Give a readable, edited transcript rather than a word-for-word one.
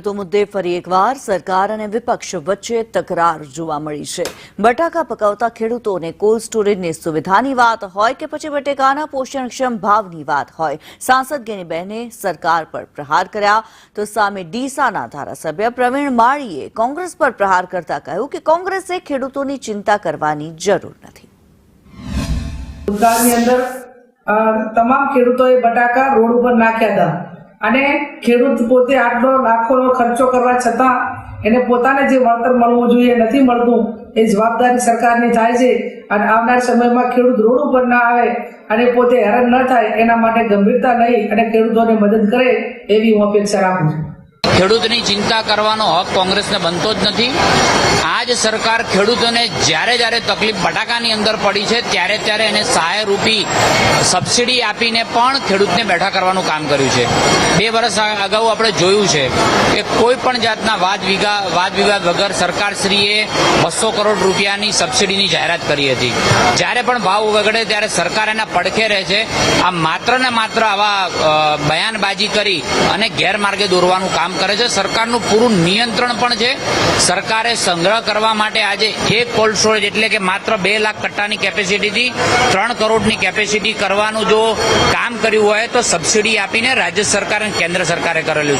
ખેડૂતો મુદ્દે ફરી એકવાર સરકાર અને વિપક્ષ વચ્ચે તકરાર જોવા મળી છે। બટાકા પકાવતા ખેડૂતોને કોલ્ડ સ્ટોરેજની સુવિધાની વાત હોય કે પછી બટેકાના પોષણક્ષમ ભાવની વાત હોય, સાંસદ ગેનીબેને સરકાર પર પ્રહાર કર્યા તો સામે ડીસાના ધારાસભ્ય પ્રવીણ માળીએ કોંગ્રેસ પર પ્રહાર કરતા કહ્યું કે કોંગ્રેસે ખેડૂતોની ચિંતા કરવાની જરૂર નથી। ભૂતકાળની અંદર તમામ ખેડૂતોએ બટાકા રોડ ઉપર નાખ્યા હતા અને ખેડૂત પોતે આટલો લાખોનો ખર્ચો કરવા છતાં એને પોતાને જે વળતર મળવું જોઈએ નથી મળતું। એ જવાબદારી સરકારની થાય છે અને આવનાર સમયમાં ખેડૂત રોડ ઉપર ના આવે અને પોતે હેરાન ન થાય એના માટે ગંભીરતા લઈ અને ખેડૂતોને મદદ કરે એવી હું અપેક્ષા રાખું છું। ખેડૂતની ચિંતા કરવાનો હક કોંગ્રેસને બનતો જ નથી। આજ સરકાર ખેડૂતોને જ્યારે તકલીફ બટાકાની અંદર પડી છે ત્યારે એને સહાયરૂપી સબસિડી આપીને પણ ખેડૂતને બેઠા કરવાનું કામ કર્યું છે। 2 વર્ષ અગાઉ આપણે જોયું છે કે કોઈ પણ જાતના વાદ વિવાદ વગર સરકારશ્રીએ 200 કરોડ રૂપિયાની સબસિડીની જાહેરાત કરી હતી। જ્યારે પણ ભાવ વગડે ત્યારે સરકાર એના પડખે રહે છે। આ માત્ર ને માત્ર આવા બયાનબાજી કરી અને ગેરમાર્ગે દોરવાનું કામ કરે છે। સરકારનું પૂરું નિયંત્રણ પણ છે। સરકારે સંગ્રહ કરવા માટે આજે એક કોલ્ડ સ્ટોરેજ એટલે કે માત્ર 2 લાખ કટ્ટાની કેપેસિટીથી 3 કરોડની કેપેસિટી કરવાનું જો કામ કર્યું હોય તો સબસિડી આપીને રાજ્ય સરકાર અને કેન્દ્ર સરકારે કરેલું છે।